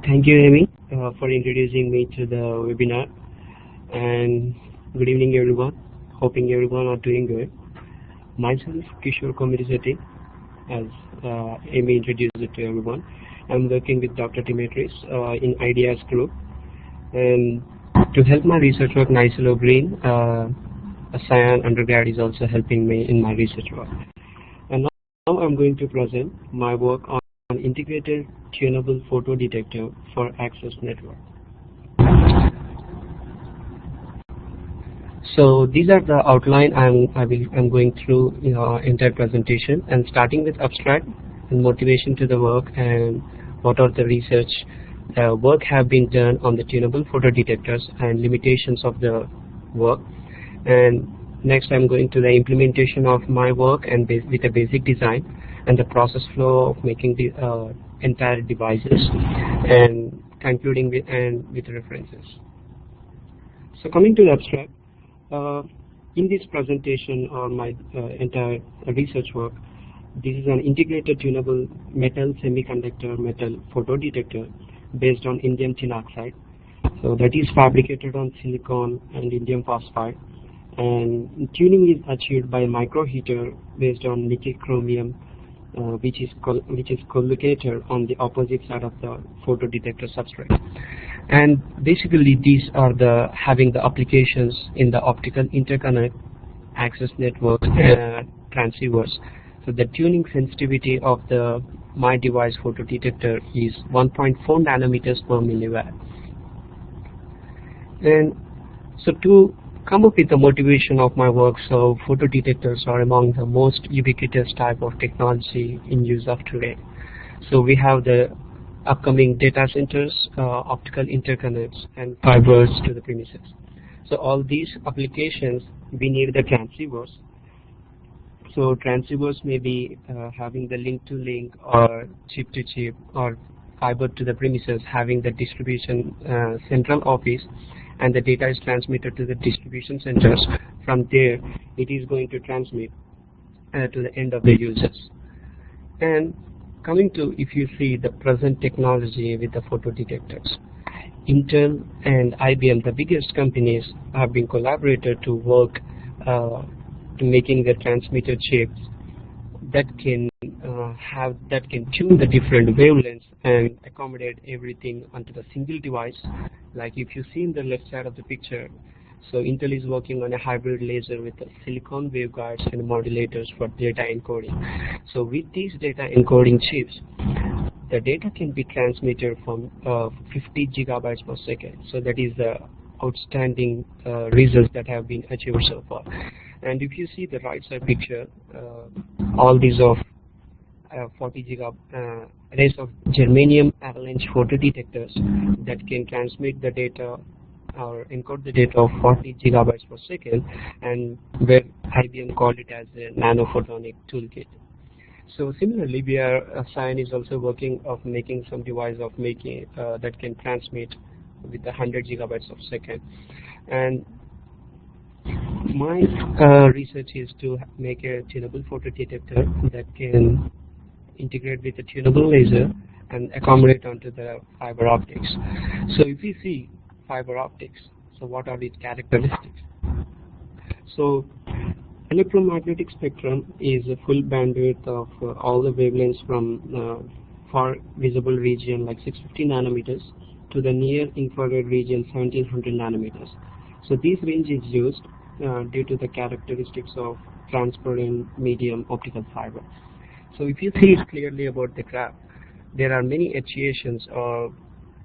Thank you, Amy, for introducing me to the webinar. And good evening, everyone. Hoping everyone are doing good. Myself, Kishore Komirisetty, as Amy introduced it to everyone. I'm working with Dr. Dimitris in IDEAS group. And to help my research work, Nicelo Green, a CIAN undergrad, is also helping me in my research work. And now I'm going to present my work on integrated tunable photo detector for access network. So these are the outline I'm going through entire presentation, and starting with abstract and motivation to the work and what are the research work have been done on the tunable photo detectors and limitations of the work. And next I'm going to the implementation of my work and with a basic design and the process flow of making the entire devices, and concluding with references. So coming to the abstract, in this presentation on my entire research work, this is an integrated tunable metal semiconductor metal photo detector based on indium tin oxide. So that is fabricated on silicon and indium phosphide, and tuning is achieved by a micro heater based on nickel chromium, which is collocated on the opposite side of the photo detector substrate. And basically these are having the applications in the optical interconnect, access network, transceivers. So the tuning sensitivity of my device photo detector is 1.4 nanometers per milliwatt. And so to come up with the motivation of my work, so photo detectors are among the most ubiquitous type of technology in use of today. So we have the upcoming data centers, optical interconnects, and fibers to the premises. So all these applications, we need the transceivers. So transceivers may be having the link-to-link or chip-to-chip or fiber to the premises, having the distribution central office, and the data is transmitted to the distribution centers. From there, it is going to transmit to the end of the users. And coming to, if you see the present technology with the photo detectors, Intel and IBM, the biggest companies, have been collaborated to work to making the transmitter chips that can tune the different wavelengths and accommodate everything onto the single device. Like if you see in the left side of the picture, so Intel is working on a hybrid laser with silicon waveguides and modulators for data encoding. So with these data encoding chips, the data can be transmitted from 50 gigabytes per second. So that is the outstanding results that have been achieved so far. And if you see the right side picture, all these of 40 arrays of germanium avalanche photo detectors that can transmit the data or encode the data of 40 gigabytes per second, and where IBM called it as a nanophotonic toolkit. So similarly, CIAN is also working of making some device of making that can transmit with 100 gigabytes per second. And my research is to make a tunable photo detector that can integrate with a tunable laser and accommodate onto the fiber optics. So if you see fiber optics, so what are its characteristics? So electromagnetic spectrum is a full bandwidth of all the wavelengths from far visible region like 650 nanometers to the near infrared region 1700 nanometers. So this range is used due to the characteristics of transparent medium optical fiber. So if you see it clearly about the graph, there are many attenuations, or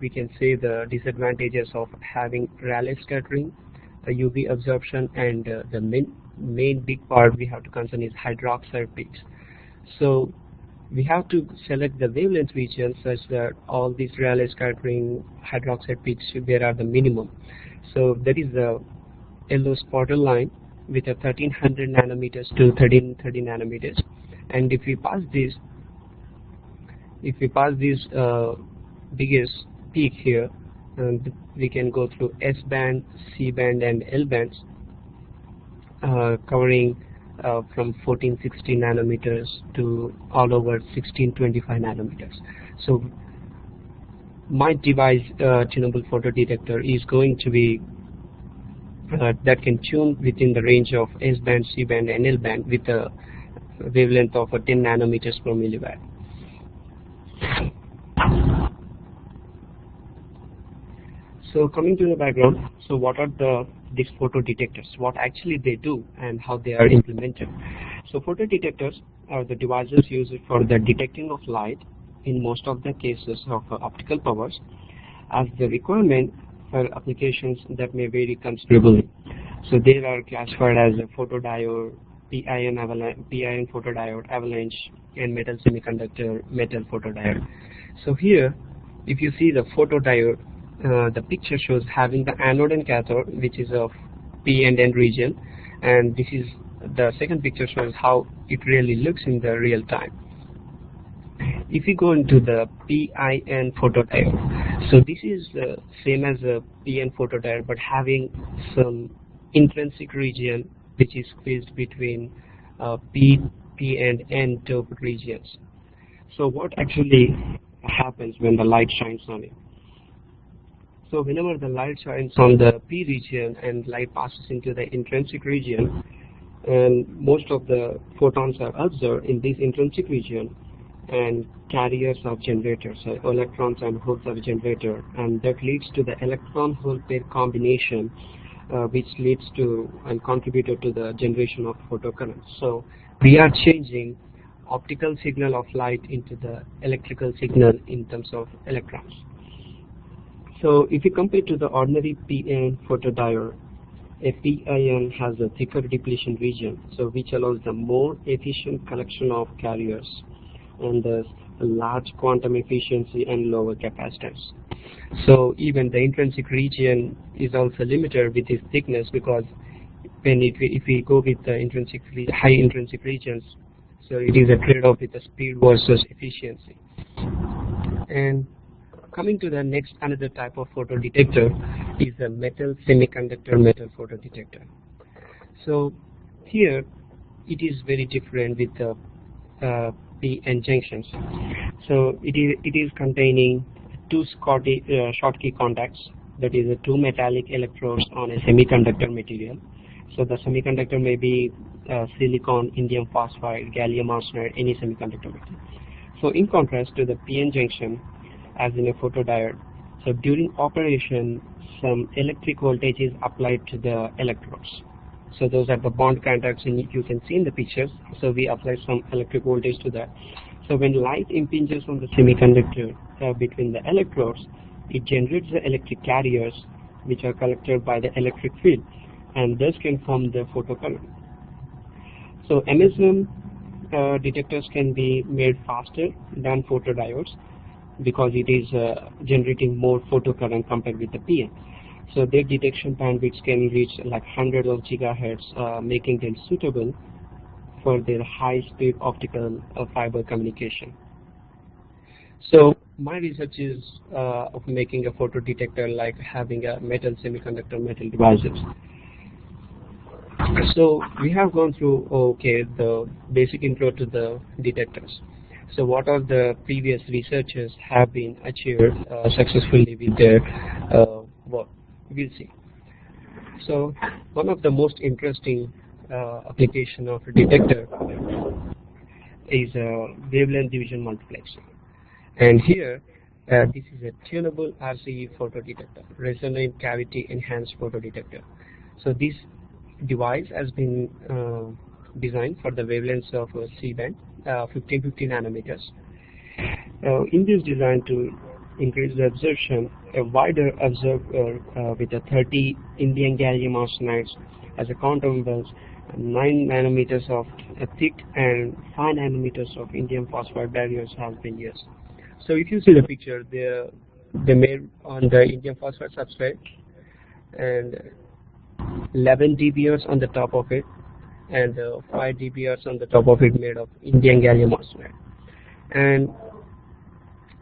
we can say the disadvantages of having Rayleigh scattering, UV absorption, and the main big part we have to concern is hydroxide peaks. So we have to select the wavelength region such that all these Rayleigh scattering hydroxide peaks, there are the minimum. So that is the yellow spotted line with a 1300 nanometers to 1330 nanometers. And if we pass this biggest peak here, we can go through S band, C band, and L bands, covering from 1460 nanometers to all over 1625 nanometers. So my device tunable photodetector is going to be that can tune within the range of S band, C band, and L band with a wavelength of 10 nanometers per milliwatt. So coming to the background, so what are these photodetectors? What actually they do and how they are implemented? So photodetectors are the devices used for the detecting of light in most of the cases of optical powers, as the requirement for applications that may vary considerably. So they are classified as a photodiode, PIN photodiode, avalanche, and metal semiconductor metal photodiode. So here, if you see the photodiode, the picture shows having the anode and cathode, which is of P and N region, and this is the second picture shows how it really looks in the real time. If you go into the PIN photodiode, so this is the same as a PN photodiode, but having some intrinsic region which is squeezed between P and N doped regions. So what actually happens when the light shines on it? So whenever the light shines on the P region and light passes into the intrinsic region, and most of the photons are observed in this intrinsic region, and carriers of generators, so electrons and holes of generator, and that leads to the electron-hole pair combination, which leads to and contributed to the generation of photocurrents. So we are changing optical signal of light into the electrical signal in terms of electrons. So if you compare to the ordinary PN photodiode, a PIN has a thicker depletion region, so which allows the more efficient collection of carriers and thus a large quantum efficiency and lower capacitance. So even the intrinsic region is also limited with its thickness, because when if we go with the high intrinsic regions, so it is a trade-off with the speed versus efficiency. And coming to the next, another type of photodetector is a metal semiconductor metal photodetector. So here it is very different with the PN junctions. So it is containing two Schottky contacts, that is two metallic electrodes on a semiconductor material. So the semiconductor may be silicon, indium phosphide, gallium arsenide, any semiconductor material. So in contrast to the PN junction, as in a photodiode, so during operation some electric voltage is applied to the electrodes. So those are the bond contacts, and you can see in the pictures. So we apply some electric voltage to that. So when light impinges on the semiconductor between the electrodes, it generates the electric carriers which are collected by the electric field, and thus can form the photocurrent. So MSM detectors can be made faster than photodiodes because it is generating more photocurrent compared with the PN. So their detection bandwidths can reach like hundreds of gigahertz, making them suitable for their high-speed optical fiber communication. So my research is of making a photodetector like having a metal semiconductor metal devices. So we have gone through the basic intro to the detectors. So what are the previous researchers have been achieved successfully with their work? We'll see. So one of the most interesting application of a detector is wavelength division multiplexing. And here this is a tunable RCE photodetector, resonant cavity enhanced photodetector. So this device has been designed for the wavelengths of C band, 1550 nanometers. In this design, to increase the absorption, a wider absorber with a 30 Indian gallium arsenides as a quantum wells, 9 nanometers of thick and 5 nanometers of indium phosphide barriers has been used. So if you see the picture, they made on the indium phosphide substrate, and 11 dBrs on the top of it, and 5 dBrs on the top of it made of Indian gallium arsenide. And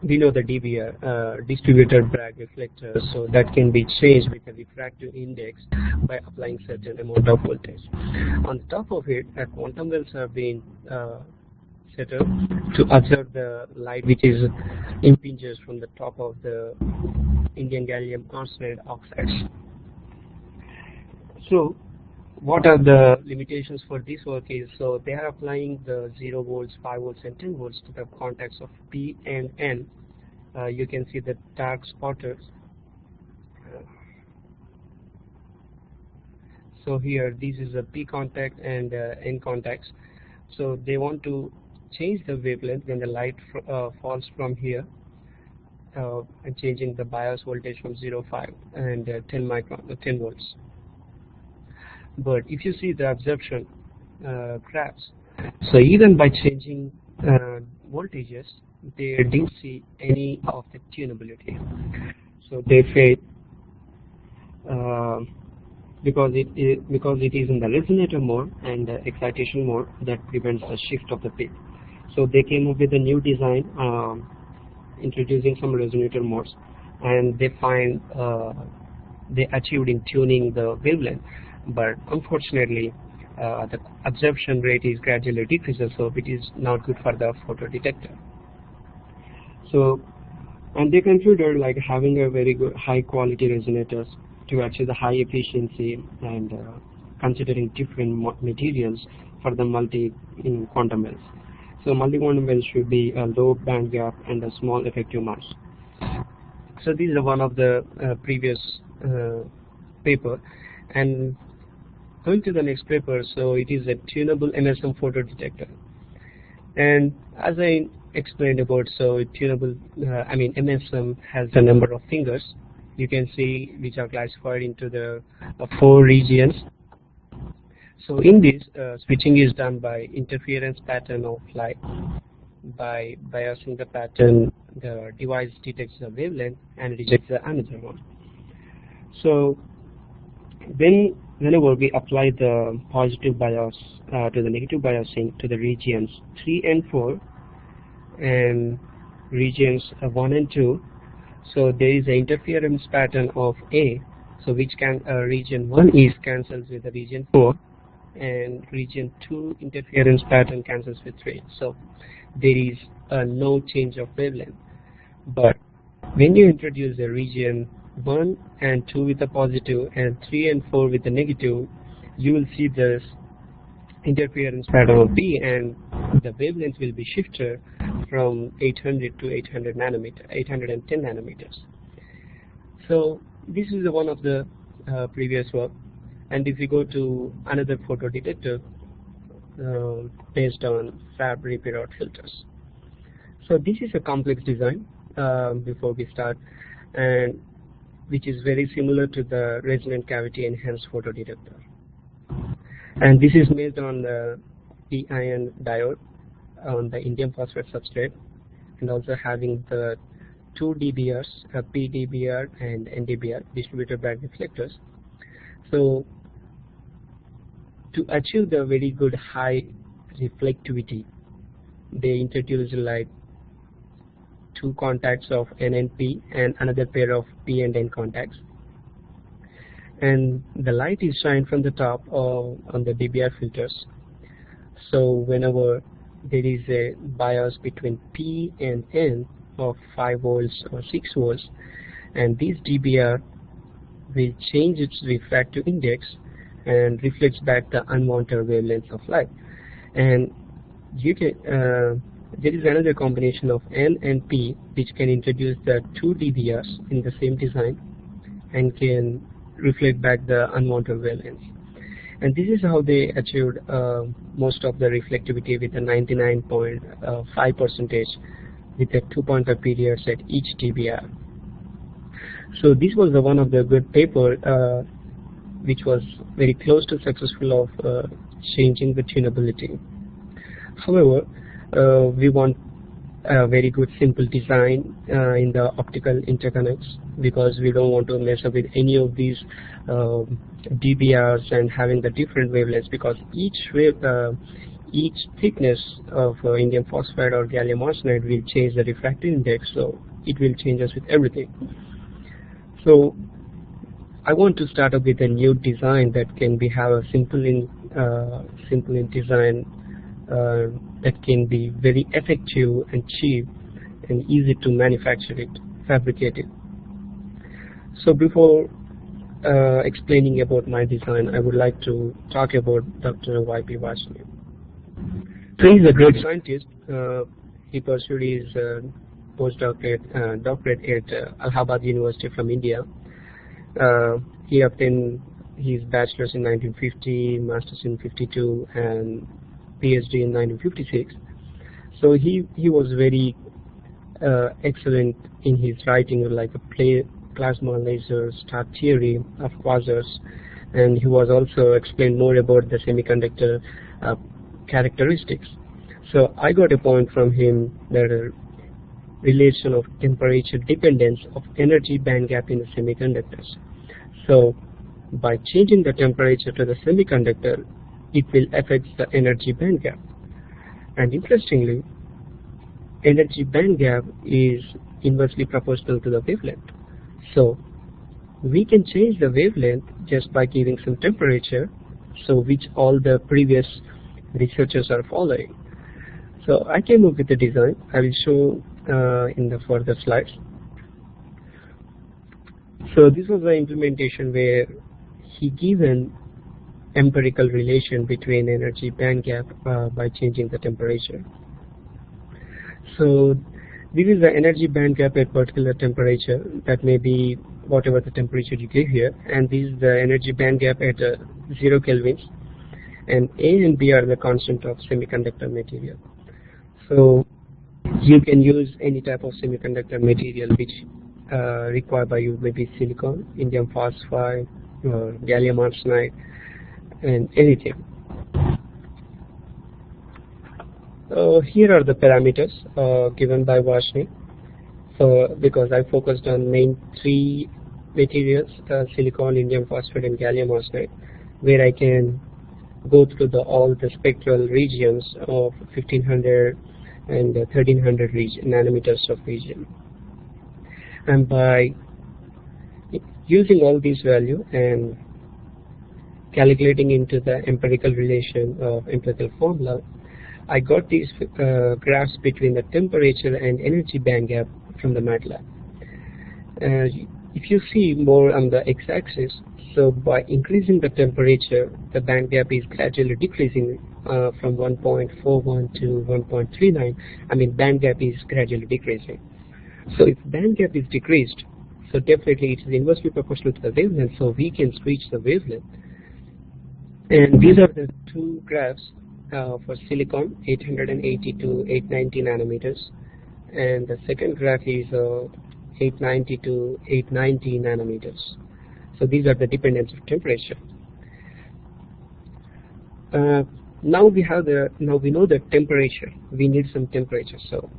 we know the dBr, distributed Bragg reflector, so that can be changed with a refractive index by applying certain amount of voltage. On the top of it, quantum wells are being set up, to observe the light which is impinges from the top of the Indian gallium arsenide oxides. So what are the limitations for this work is, so they are applying the 0 volts, 5 volts and 10 volts to the contacts of P and N. You can see the dark spotters. So here this is a P contact and N contacts. So they want to change the wavelength when the light falls from here, and changing the bias voltage from 0.5 and 10 volts. But if you see the absorption graphs, so even by changing voltages, they didn't see any of the tunability. So they failed because it is in the resonator mode and the excitation mode that prevents the shift of the peak. So they came up with a new design, introducing some resonator modes, and they find they achieved in tuning the wavelength. But unfortunately, the absorption rate is gradually decreases, so it is not good for the photo detector. So, and they consider like having a very good high quality resonators to achieve the high efficiency, and considering different materials for the multi in quantum wells. So multi-quantum wells should be a low band gap and a small effective mass. So these are one of the previous paper. And going to the next paper, so it is a tunable MSM photo detector. And as I explained about, so tunable, MSM has a number of fingers. You can see which are classified into the 4 regions. So in this, switching is done by interference pattern of light. By biasing the pattern, the device detects the wavelength and rejects the another one. So whenever we apply the positive bias to the negative biasing to the regions 3 and 4 and regions 1 and 2, so there is an interference pattern of A, so which can region 1 is cancels with the region 4, and region 2 interference pattern cancels with 3. So there is no change of wavelength. But when you introduce a region 1 and 2 with the positive and 3 and 4 with the negative, you will see this interference pattern of B, and the wavelength will be shifted from 800 to 810 nanometers. So this is one of the previous work. And if we go to another photo detector based on fab repair filters. So this is a complex design before we start, and which is very similar to the resonant cavity enhanced photo detector. And this is based on the CIAN diode on the indium phosphide substrate, and also having the 2 DBRs, PDBR and NDBR, distributed band reflectors. So to achieve the very good high reflectivity, they introduced like 2 contacts of N and P and another pair of P and N contacts, and the light is shined from the top on the DBR filters. So whenever there is a bias between P and N of 5 volts or 6 volts, and this DBR will change its refractive index and reflects back the unwanted wavelengths of light. And you can there is another combination of N and P which can introduce the 2 DBRs in the same design and can reflect back the unwanted wavelengths. And this is how they achieved most of the reflectivity with a 99.5% with a 2.5 periods at each DBR. So this was one of the good paper which was very close to successful of changing the tunability. However, we want a very good simple design in the optical interconnects, because we don't want to mess up with any of these DBRs and having the different wavelengths, because each thickness of indium phosphide or gallium arsenide will change the refractive index, so it will change us with everything. So I want to start up with a new design that can be have a simple in design that can be very effective and cheap and easy to manufacture it, fabricate it. So before explaining about my design, I would like to talk about Dr. Y.P. Varshney. So he's a great scientist. He pursued his doctorate at Allahabad University from India. He obtained his bachelor's in 1950, master's in 52, and PhD in 1956. So he was very excellent in his writing, like a plasma laser star theory of quasars, and he was also explained more about the semiconductor characteristics. So I got a point from him that a relation of temperature dependence of energy band gap in the semiconductors. So by changing the temperature to the semiconductor, it will affect the energy band gap. And interestingly, energy band gap is inversely proportional to the wavelength. So we can change the wavelength just by giving some temperature, so which all the previous researchers are following. So I came up with the design. I will show in the further slides. So this was the implementation where he given empirical relation between energy band gap by changing the temperature. So this is the energy band gap at particular temperature, that may be whatever the temperature you give here, and this is the energy band gap at 0 kelvins, and A and B are the constant of semiconductor material. So you can use any type of semiconductor material which required by you, maybe silicon, indium phosphide, or gallium arsenide, and anything. Here are the parameters given by Varshney. So because I focused on main three materials, silicon, indium phosphide, and gallium arsenide, where I can go through all the spectral regions of 1500 and 1300 nanometers of region. And by using all these values and calculating into the empirical relation of empirical formula, I got these graphs between the temperature and energy band gap from the MATLAB. If you see more on the x-axis, so by increasing the temperature, the band gap is gradually decreasing from 1.41 to 1.39. I mean, band gap is gradually decreasing. So if band gap is decreased, so definitely it is inversely proportional to the wavelength, so we can switch the wavelength. And these are the two graphs for silicon, 880 to 890 nanometers, and the second graph is 890 to 890 nanometers. So these are the dependence of temperature. Now we know the temperature. We need some temperature. So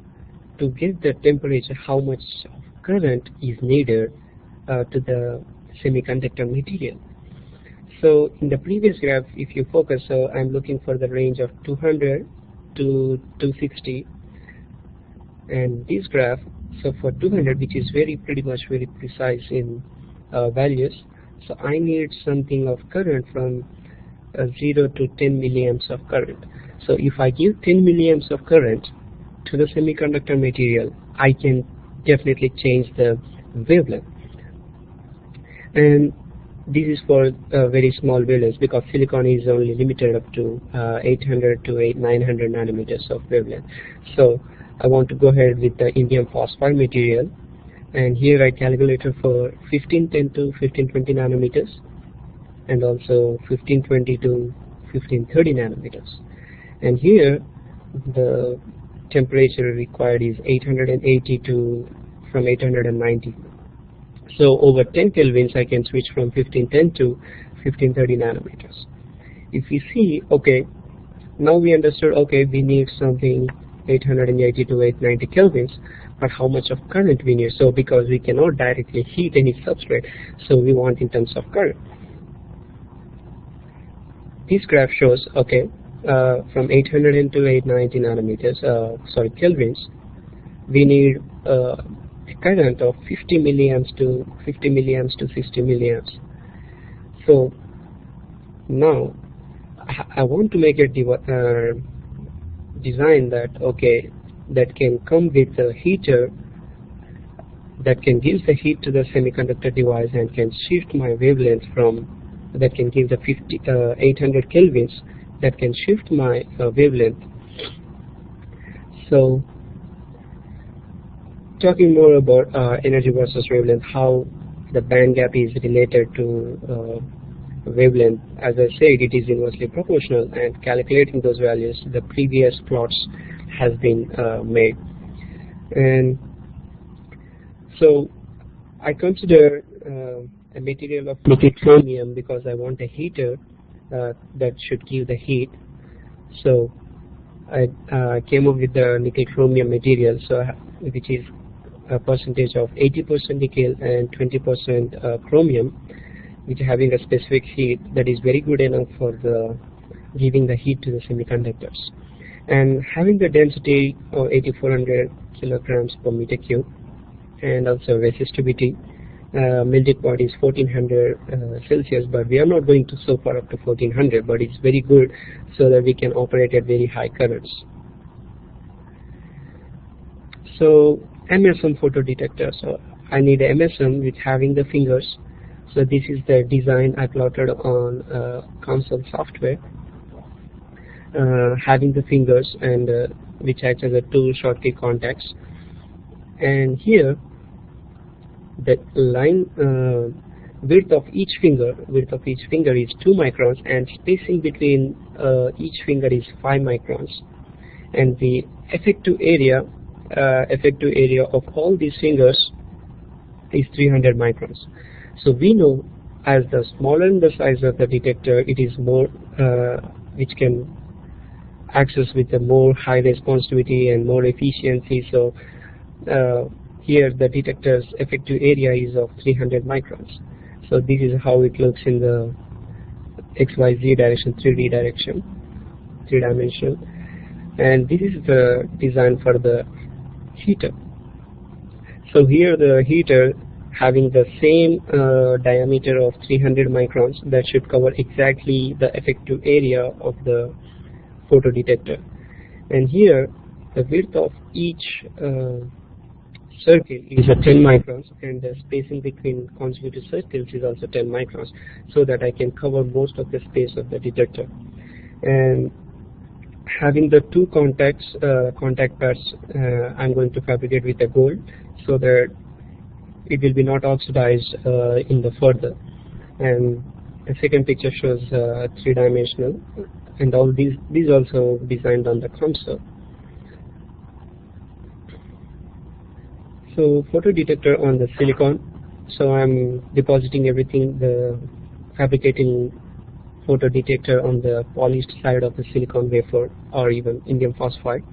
to get the temperature, how much current is needed to the semiconductor material. So in the previous graph, if you focus, so I'm looking for the range of 200 to 260, and this graph, so for 200, which is pretty much very precise in values, so I need something of current from 0 to 10 milliamps of current. So if I give 10 milliamps of current to the semiconductor material, I can definitely change the wavelength. And this is for very small wavelengths, because silicon is only limited up to 800 to 900 nanometers of wavelength. So I want to go ahead with the indium phosphide material, and here I calculated for 1510 to 1520 nanometers, and also 1520 to 1530 nanometers. And here the temperature required is 880 to from 890. So over 10 kelvins I can switch from 1510 to 1530 nanometers. If we see, okay, now we understood, okay, we need something 880 to 890 kelvins, but how much of current we need? So because we cannot directly heat any substrate, so we want in terms of current. This graph shows, okay, from 800 to 890 nanometers, kelvins, we need a current of 50 milliamps to 60 milliamps. So now I want to make a design that that can come with a heater that can give the heat to the semiconductor device and can shift my wavelength from that can give the 800 kelvins that can shift my wavelength. So talking more about energy versus wavelength, how the band gap is related to wavelength. As I said, it is inversely proportional, and calculating those values, the previous plots has been made. And so I consider a material of nickel chromium because I want a heater that should give the heat. So I came up with the nickel chromium material, so which is a percentage of 80% nickel and 20% chromium, which having a specific heat that is very good enough for giving the heat to the semiconductors, and having the density of 8400 kilograms per meter cube, and also resistivity. Melting point is 1400 Celsius, but we are not going to so far up to 1400, but it's very good so that we can operate at very high currents. So MSM photodetector, so I need a MSM with having the fingers. So this is the design I plotted on console software, having the fingers and which acts as a two Schottky contacts. And here the line width of each finger is 2 microns, and spacing between each finger is 5 microns, and the effective area of all these fingers is 300 microns. So we know as the smaller the size of the detector, it is more which can access with a more high responsivity and more efficiency. So here the detector's effective area is of 300 microns. So this is how it looks in the XYZ direction, 3D direction, 3-dimensional. And this is the design for the heater. So here the heater having the same diameter of 300 microns, that should cover exactly the effective area of the photodetector. And here the width of each circle is a 10 microns, and the spacing between consecutive circles is also 10 microns, so that I can cover most of the space of the detector. And having the two contact pads, I'm going to fabricate with a gold, so that it will be not oxidized in the further. And the second picture shows 3-dimensional, and all these also designed on the console. So photodetector on the silicon. So I'm depositing everything, the fabricating photodetector on the polished side of the silicon wafer or even indium phosphide.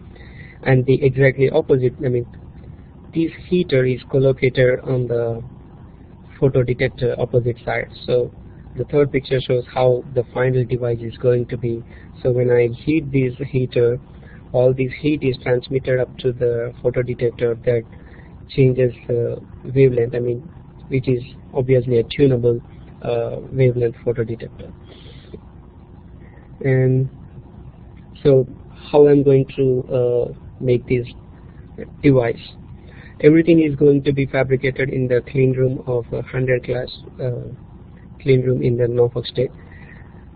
And the exactly opposite, I mean, this heater is collocated on the photodetector opposite side. So the third picture shows how the final device is going to be. So when I heat this heater, all this heat is transmitted up to the photodetector that changes the wavelength, I mean, which is obviously a tunable wavelength photodetector. And so how I'm going to make this device. Everything is going to be fabricated in the clean room of 100 class clean room in the Norfolk State.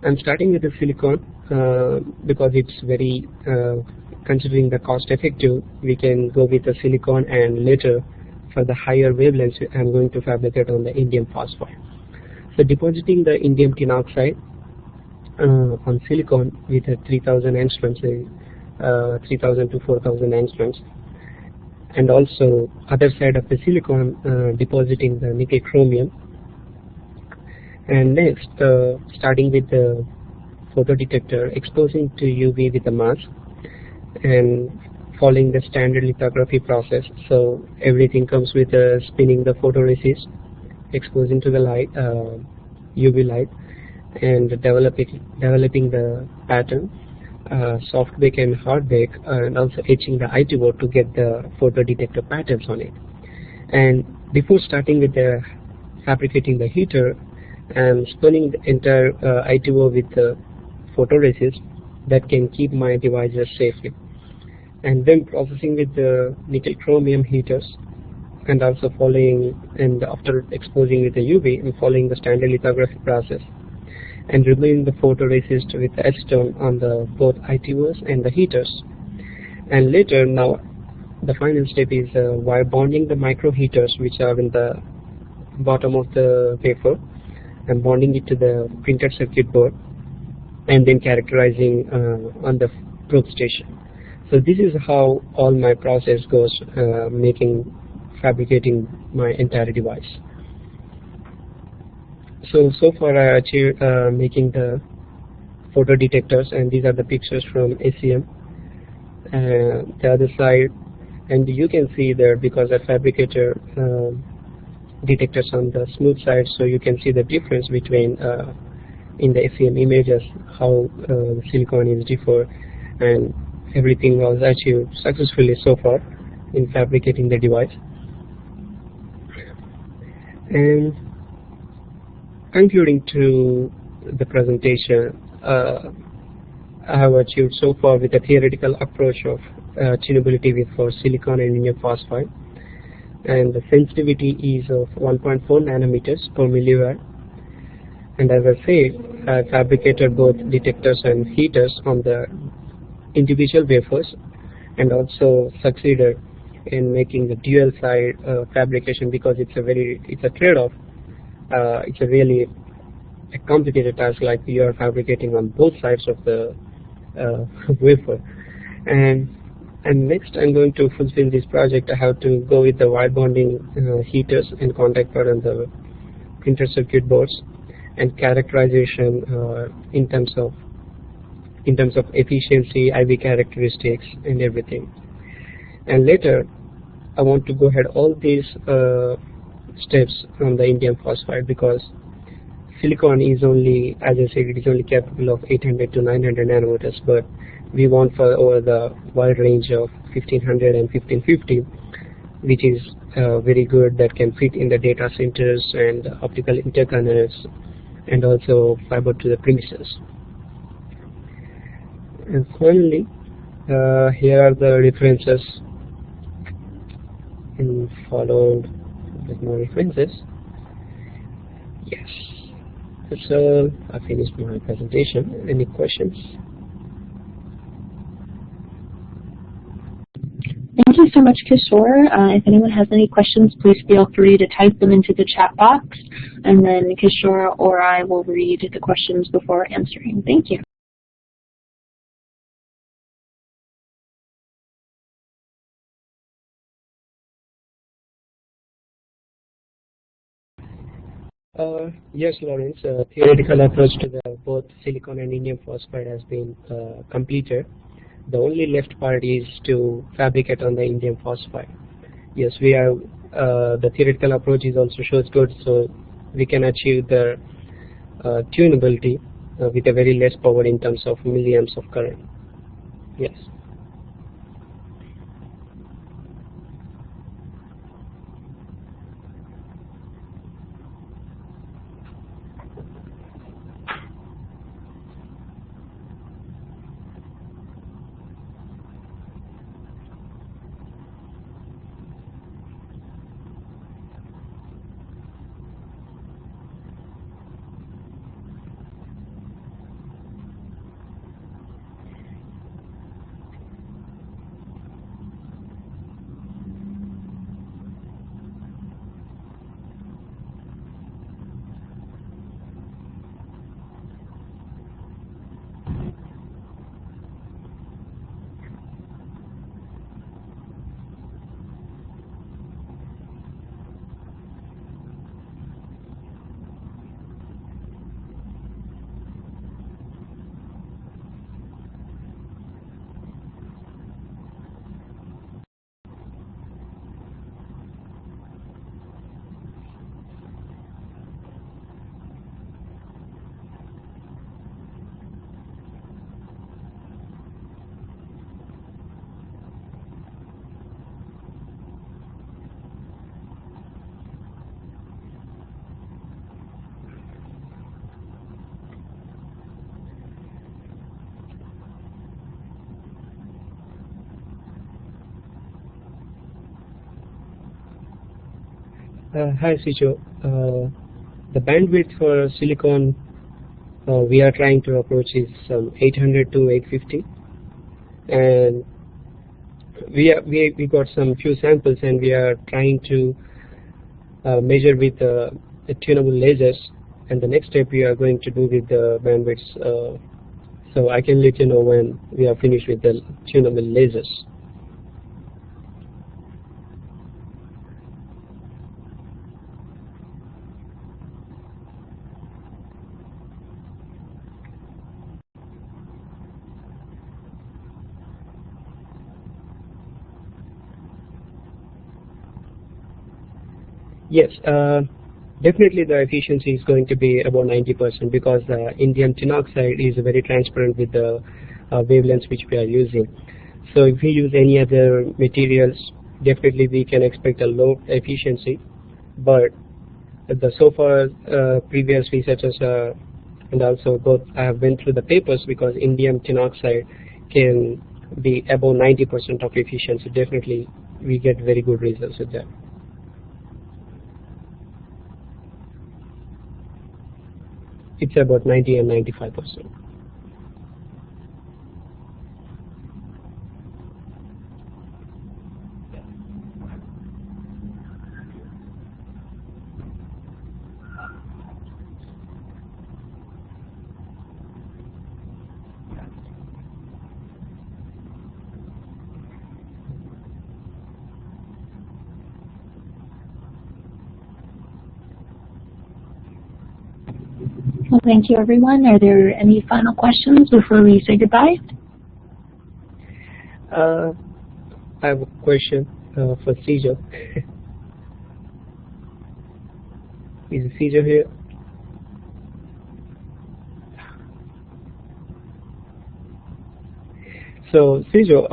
I'm starting with the silicon because it's very considering the cost effective, we can go with the silicon, and later for the higher wavelengths I'm going to fabricate on the indium phosphide. So depositing the indium tin oxide on silicon with a 3000 angstroms, 3000 to 4000 angstroms, and also other side of the silicon depositing the nickel chromium. And next starting with the photodetector, exposing to UV with a mask and following the standard lithography process. So everything comes with spinning the photoresist, exposing to the light, UV light, and developing the pattern, soft bake and hard bake, and also etching the ITO to get the photodetector patterns on it. And before starting with the fabricating the heater, I'm spinning the entire ITO with the photoresist that can keep my devices safely. and then processing with the nickel chromium heaters, and also following, and after exposing with the UV and following the standard lithography process, and removing the photoresist with the acetone on the both ITOs and the heaters. And later, now the final step is wire bonding the micro heaters which are in the bottom of the wafer, and bonding it to the printed circuit board, and then characterizing on the probe station. So this is how all my process goes, fabricating my entire device. So far I achieved making the photo detectors, and these are the pictures from ACM. The other side, and you can see there, because I fabricated detectors on the smooth side, so you can see the difference between in the ACM images how the silicon is differ, and everything was achieved successfully so far in fabricating the device. And concluding to the presentation, I have achieved so far with a theoretical approach of tunability for silicon and indium phosphide, and the sensitivity is of 1.4 nanometers per milliwatt. And as I said, I fabricated both detectors and heaters on the individual wafers, and also succeeded in making the dual side fabrication, because it's a trade-off. It's a really a complicated task, like you are fabricating on both sides of the wafer. And next I'm going to fulfill this project. I have to go with the wire bonding heaters and contact pad on the printed circuit boards, and characterization in terms of efficiency, IV characteristics, and everything. And later I want to go ahead all these steps on the indium phosphide, because silicon is only, as I said, it is only capable of 800 to 900 nanometers, but we want for over the wide range of 1500 and 1550, which is very good, that can fit in the data centers and optical interconnects, and also fiber to the premises. And finally, here are the references, and followed with more references. Yes. So I finished my presentation. Any questions? Thank you so much, Kishore. If anyone has any questions, please feel free to type them into the chat box, and then Kishore or I will read the questions before answering. Thank you. Yes, Lawrence. Theoretical approach to the both silicon and indium phosphide has been completed. The only left part is to fabricate on the indium phosphide. Yes, we have the theoretical approach is also shows good, so we can achieve the tunability with a very less power in terms of milliamps of current. Yes. Hi, Sijo. The bandwidth for silicon we are trying to approach is 800 to 850, and we got some few samples, and we are trying to measure with tunable lasers, and the next step we are going to do with the bandwidths. So I can let you know when we are finished with the tunable lasers. Yes, definitely the efficiency is going to be about 90% because the indium tin oxide is very transparent with the wavelengths which we are using. So if we use any other materials, definitely we can expect a low efficiency. But the so far previous researchers and also both I have been through the papers because indium tin oxide can be above 90% of efficiency. Definitely we get very good results with that. It's about 90 and 95%. Well, thank you, everyone. Are there any final questions before we say goodbye? I have a question for Sijo. Is Sijo here? So Sijo,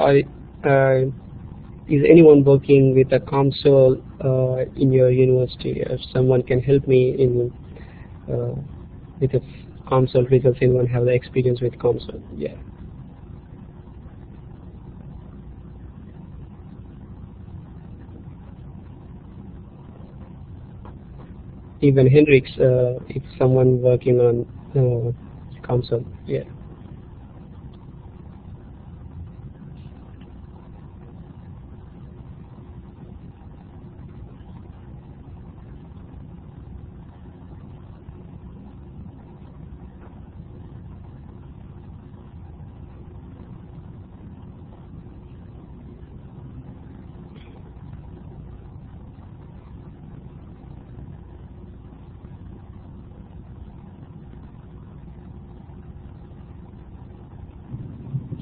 is anyone working with a console in your university? If someone can help me in with the console results, anyone have the experience with console? Yeah. Even Hendrix, if someone working on console, yeah.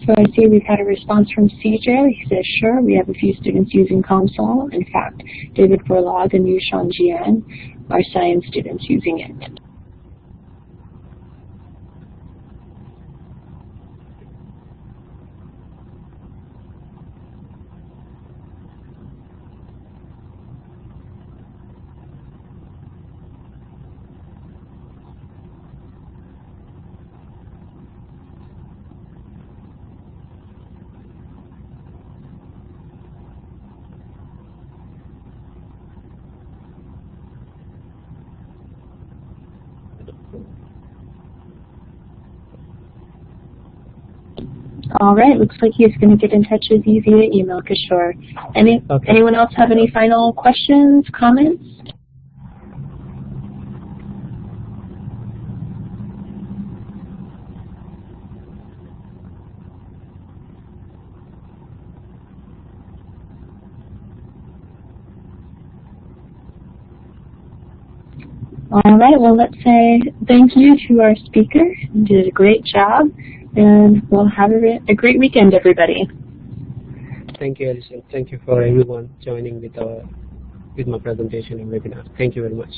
So I see we've had a response from CJ. He says, sure, we have a few students using console. In fact, David Forlog and Yushan Jian are science students using it. All right, looks like he's going to get in touch with you via email, Kishore. Anyone else have any final questions, comments? All right, well, let's say thank you to our speaker. You did a great job, and we'll have a great weekend, everybody. Thank you, Alison. Thank you for everyone joining with my presentation and webinar. Thank you very much.